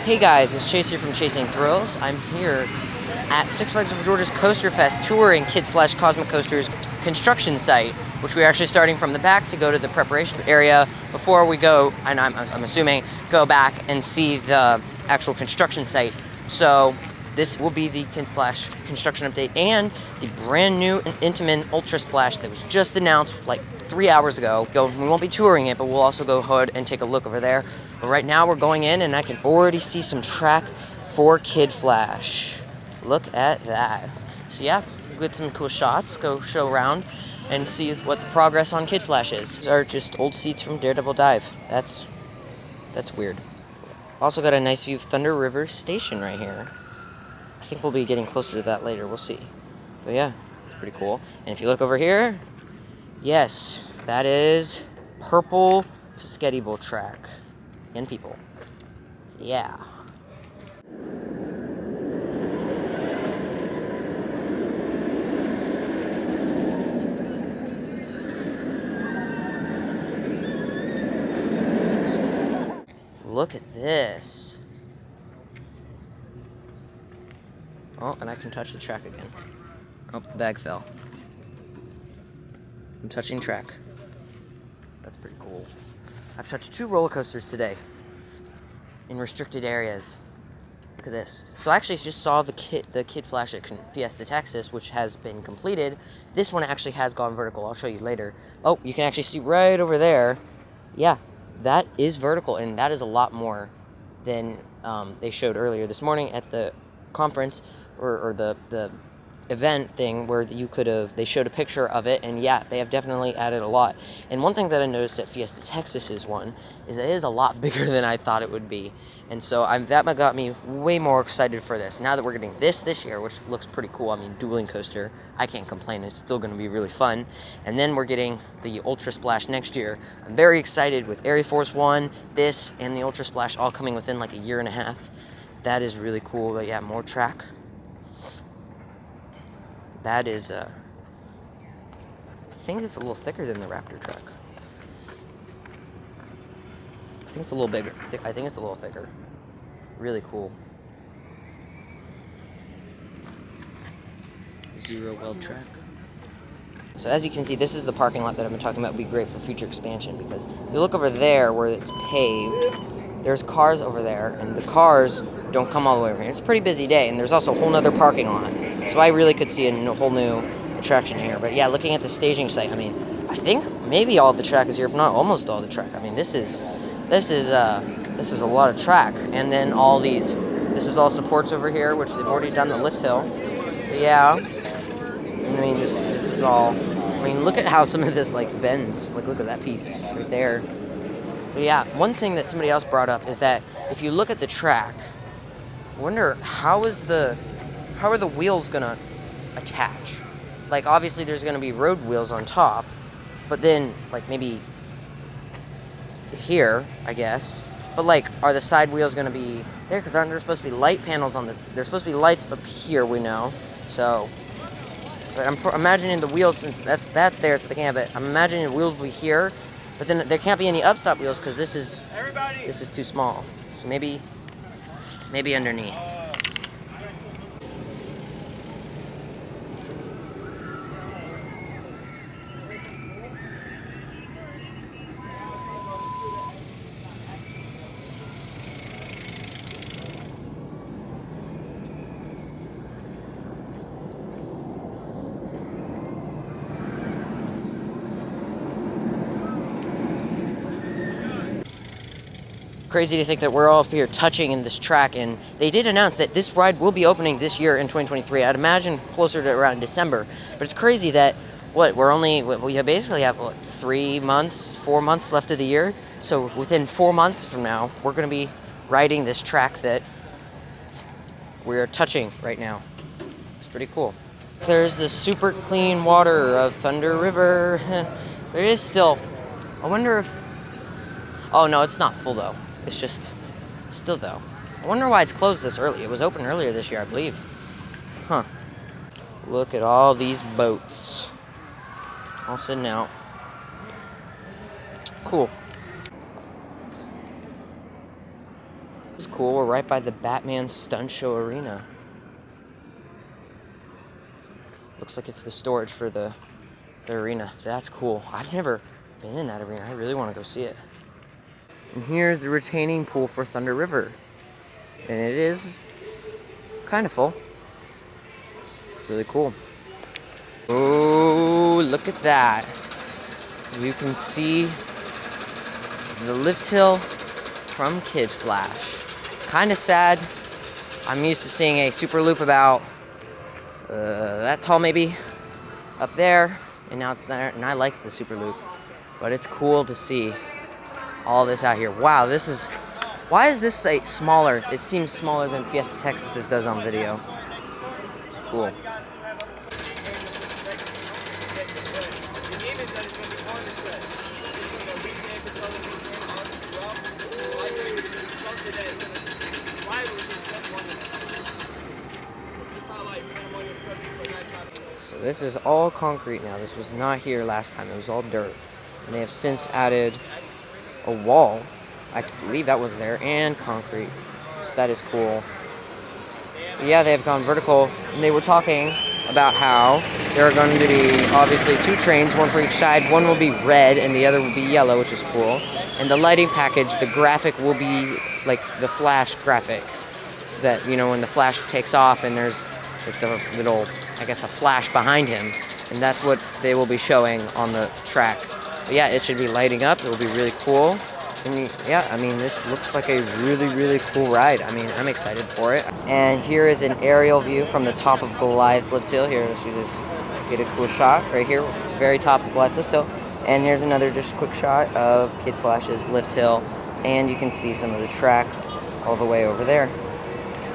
Hey guys, it's Chase here from Chasing Thrills. I'm here at Six Flags of Georgia's Coaster Fest touring Kid Flash Cosmic Coaster's construction site, which we're actually starting from the back to go to the preparation area before we go, and I'm assuming, go back and see the actual construction site. So this will be the Kid Flash construction update and the brand new Intamin Ultra Splash that was just announced like 3 hours ago. We won't be touring it, but we'll also go ahead and take a look over there. But right now we're going in and I can already see some track for Kid Flash. Look at that. So yeah, get some cool shots, go show around and see what the progress on Kid Flash is. These are just old seats from Daredevil Dive. That's weird. Also got a nice view of Thunder River Station right here. I think we'll be getting closer to that later, we'll see. But yeah, it's pretty cool. And if you look over here, yes, that is purple Pescetti Bowl track. And people. Yeah. Look at this. Oh, and I can touch the track again. Oh, the bag fell. I'm touching track. That's pretty cool. I've touched 2 roller coasters today in restricted areas. Look at this. So I actually just saw the Kid Flash at Fiesta, Texas, which has been completed. This one actually has gone vertical. I'll show you later. Oh, you can actually see right over there. Yeah, that is vertical, and that is a lot more than they showed earlier this morning at the conference or the event thing where they showed a picture of it, and yeah, they have definitely added a lot. And one thing that I noticed at Fiesta Texas's one is it is a lot bigger than I thought it would be, and so that got me way more excited for this. Now that we're getting this year, which looks pretty cool, I mean, dueling coaster, I can't complain, it's still going to be really fun. And then we're getting the Ultra Splash next year. I'm very excited with Area Force 1, this, and the Ultra Splash all coming within like a year and a half. That is really cool. But yeah, more track. That is, I think it's a little thicker than the Raptor track. I think it's a little bigger. I think it's a little thicker. Really cool. Zero weld track. So as you can see, this is the parking lot that I've been talking about would be great for future expansion, because if you look over there where it's paved, there's cars over there, and the cars don't come all the way over here. It's a pretty busy day, and there's also a whole nother parking lot. So I really could see a whole new attraction here. But yeah, looking at the staging site, I mean, I think maybe all the track is here, if not almost all the track. I mean, this is a lot of track. And then this is all supports over here, which they've already done the lift hill. But yeah, and I mean, this is all, I mean, look at how some of this like bends. Like, look at that piece right there. But yeah, one thing that somebody else brought up is that if you look at the track, I wonder how are the wheels gonna attach? Like, obviously there's gonna be road wheels on top, but then like maybe here, I guess. But like, are the side wheels gonna be there? Because aren't there supposed to be light panels on there's supposed to be lights up here, we know. So, but I'm imagining the wheels, since that's there, so they can't have it. I'm imagining the wheels will be here, but then there can't be any upstop wheels because this is too small. So maybe underneath. Crazy to think that we're all up here touching in this track, and they did announce that this ride will be opening this year in 2023. I'd imagine closer to around December. But it's crazy that we basically have 4 months left of the year. So within 4 months from now, we're going to be riding this track that we're touching right now. It's pretty cool. There's the super clean water of Thunder River. There is still, I wonder if, oh no, it's not full though. It's just, still though. I wonder why it's closed this early. It was open earlier this year, I believe. Huh. Look at all these boats. All sitting out. Cool. looks cool. We're right by the Batman Stunt Show Arena. Looks like it's the storage for the arena. That's cool. I've never been in that arena. I really want to go see it. And here's the retaining pool for Thunder River. And it is kind of full. It's really cool. Oh, look at that. You can see the lift hill from Kid Flash. Kind of sad. I'm used to seeing a super loop about that tall maybe up there, and now it's there, and I like the super loop, but it's cool to see all this out here. Wow, this is, why is this like smaller? It seems smaller than Fiesta Texas's does on video. It's cool. So this is all concrete now. This was not here last time. It was all dirt. And they have since added a wall. I believe that was there, and concrete. So that is cool. But yeah, they have gone vertical, and they were talking about how there are going to be obviously 2 trains, one for each side. One will be red and the other will be yellow, which is cool. And the lighting package, the graphic will be like the Flash graphic. That, you know, when the Flash takes off and there's the little, I guess, a flash behind him, and that's what they will be showing on the track. But yeah, it should be lighting up. It will be really cool. And yeah, I mean, this looks like a really, really cool ride. I mean, I'm excited for it. And here is an aerial view from the top of Goliath's Lift Hill. Here, let's just get a cool shot right here, very top of Goliath's Lift Hill. And here's another just quick shot of Kid Flash's Lift Hill. And you can see some of the track all the way over there.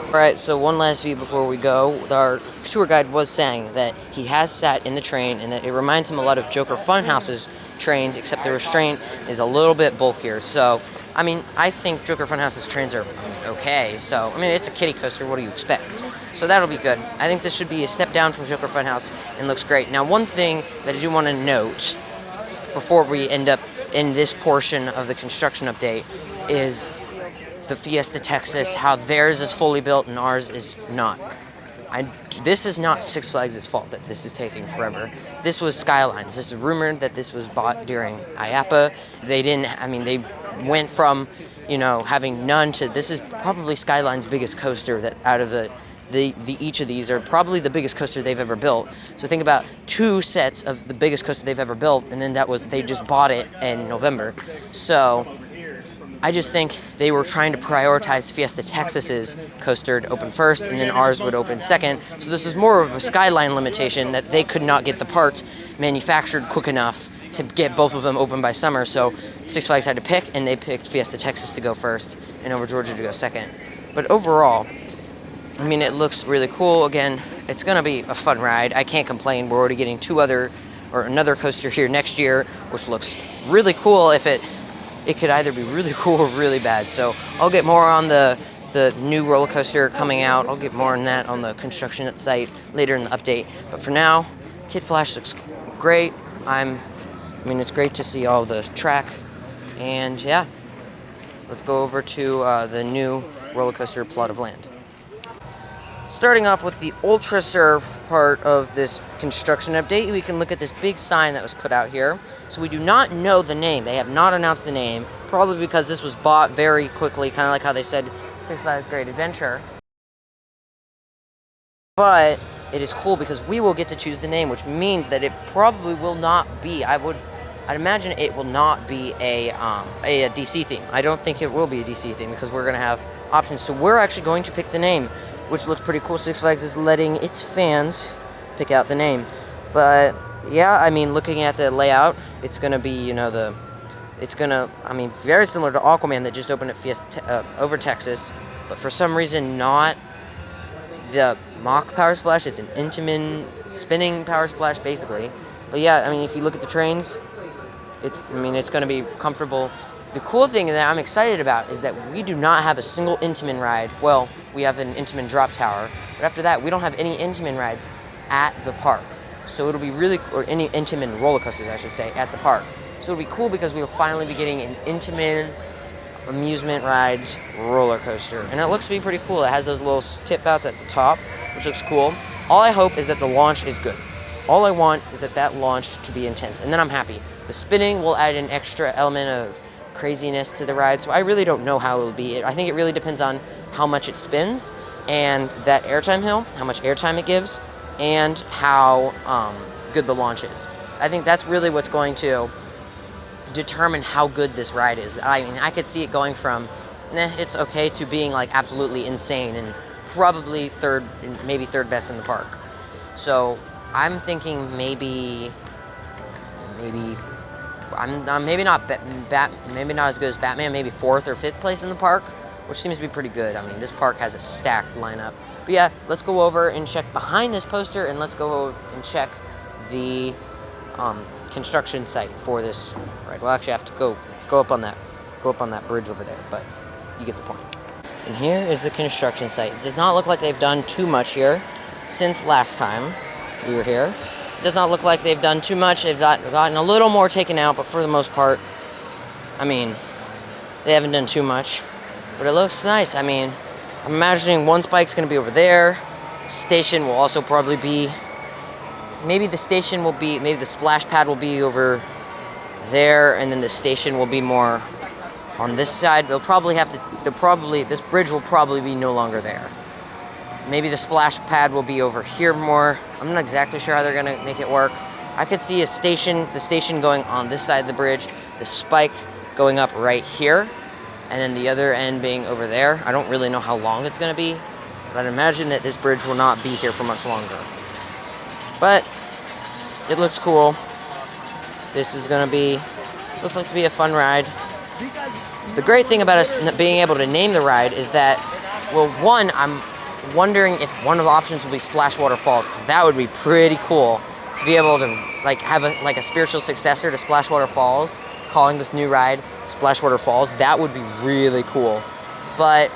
Alright, so one last view before we go. Our tour guide was saying that he has sat in the train and that it reminds him a lot of Joker Funhouse's trains, except the restraint is a little bit bulkier. So, I mean, I think Joker Funhouse's trains are okay. So, I mean, it's a kiddie coaster. What do you expect? So that'll be good. I think this should be a step down from Joker Funhouse and looks great. Now, one thing that I do want to note before we end up in this portion of the construction update is the Fiesta Texas, how theirs is fully built and ours is not. This is not Six Flags' fault that this is taking forever. This was Skylines. This is rumored that this was bought during IAPA. They didn't, I mean, they went from, you know, having none to, this is probably Skyline's biggest coaster that out of each of these are probably the biggest coaster they've ever built. So think about 2 sets of the biggest coaster they've ever built, and then they just bought it in November. So I just think they were trying to prioritize Fiesta Texas's coaster to open first, and then ours would open second. So this is more of a Skyline limitation that they could not get the parts manufactured quick enough to get both of them open by summer. So Six Flags had to pick, and they picked Fiesta Texas to go first and Over Georgia to go second. But overall, I mean, it looks really cool. Again, it's going to be a fun ride. I can't complain. We're already getting another coaster here next year, which looks really cool. If it could either be really cool or really bad. So I'll get more on the new roller coaster coming out. I'll get more on that on the construction site later in the update. But for now, Kid Flash looks great. I mean, it's great to see all the track. And yeah, let's go over to the new roller coaster Plot of Land. Starting off with the Ultra Surf part of this construction update, we can look at this big sign that was put out here. So we do not know the name. They have not announced the name, probably because this was bought very quickly, kind of like how they said Six Flags Great Adventure. But it is cool because we will get to choose the name, which means that it probably will not be, I'd imagine it will not be a DC theme. I don't think it will be a DC theme because we're going to have options. So we're actually going to pick the name, which looks pretty cool. Six Flags is letting its fans pick out the name. But yeah, I mean, looking at the layout, it's going to be, you know, I mean, very similar to Aquaman that just opened at Fiesta over Texas, but for some reason not the mock Power Splash. It's an Intamin spinning Power Splash, basically. But yeah, I mean, if you look at the trains, it's going to be comfortable. The cool thing that I'm excited about is that we do not have a single Intamin ride. Well, we have an Intamin drop tower, but after that, we don't have any Intamin rides at the park. So it'll be really, or any Intamin roller coasters, I should say, at the park. So it'll be cool because we'll finally be getting an Intamin amusement rides roller coaster, and it looks to be pretty cool. It has those little tip outs at the top, which looks cool. All I hope is that the launch is good. All I want is that launch to be intense, and then I'm happy. The spinning will add an extra element of craziness to the ride, so I really don't know how it will be. I think it really depends on how much it spins, and that airtime hill, how much airtime it gives, and how good the launch is. I think that's really what's going to determine how good this ride is. I mean, I could see it going from, it's okay, to being like absolutely insane and probably maybe third best in the park. So I'm thinking maybe not maybe not as good as Batman, maybe 4th or 5th place in the park, which seems to be pretty good. I mean, this park has a stacked lineup. But yeah, let's go over and check behind this poster, and let's go and check the construction site for this ride. Well, actually, I have to go up on that bridge over there, but you get the point. And here is the construction site. It does not look like they've done too much here since last time we were here. It does not look like they've done too much. They've gotten a little more taken out, but for the most part, I mean, they haven't done too much. But it looks nice. I mean, I'm imagining one spike's going to be over there. Station will also probably be, maybe the splash pad will be over there, and then the station will be more on this side. This bridge will probably be no longer there. Maybe the splash pad will be over here more. I'm not exactly sure how they're gonna make it work. I could see the station going on this side of the bridge, the spike going up right here, and then the other end being over there. I don't really know how long it's gonna be, but I'd imagine that this bridge will not be here for much longer. But it looks cool. This is gonna be, looks like to be a fun ride. The great thing about us being able to name the ride is that, well, one, I'm wondering if one of the options will be Splashwater Falls, because that would be pretty cool to be able to like have a spiritual successor to Splashwater Falls, calling this new ride Splashwater Falls. That would be really cool. But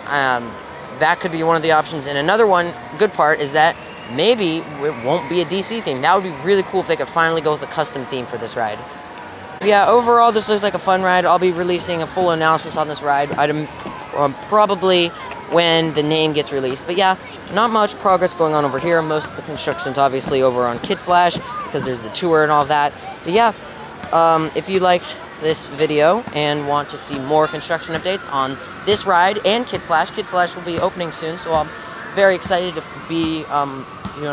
that could be one of the options. And another one, good part, is that maybe it won't be a DC theme. That would be really cool if they could finally go with a custom theme for this ride. Yeah, overall this looks like a fun ride. I'll be releasing a full analysis on this ride probably when the name gets released. But yeah, not much progress going on over here. Most of the construction's obviously over on Kid Flash because there's the tour and all of that. But yeah, if you liked this video and want to see more construction updates on this ride and Kid Flash will be opening soon, so I'm very excited to be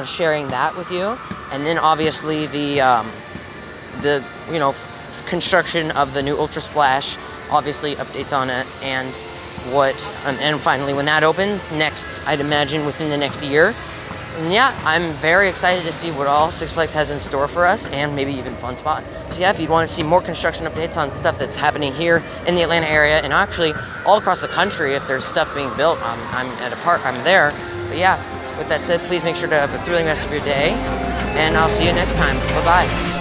sharing that with you. And then obviously the construction of the new Ultra Splash, obviously updates on it, and finally when that opens next, I'd imagine within the next year. And yeah, I'm very excited to see what all Six Flags has in store for us, and maybe even Fun Spot. So yeah, if you'd want to see more construction updates on stuff that's happening here in the Atlanta area, and actually all across the country, if there's stuff being built, I'm at a park, I'm there. But yeah, with that said, please make sure to have a thrilling rest of your day, and I'll see you next time. Bye-bye.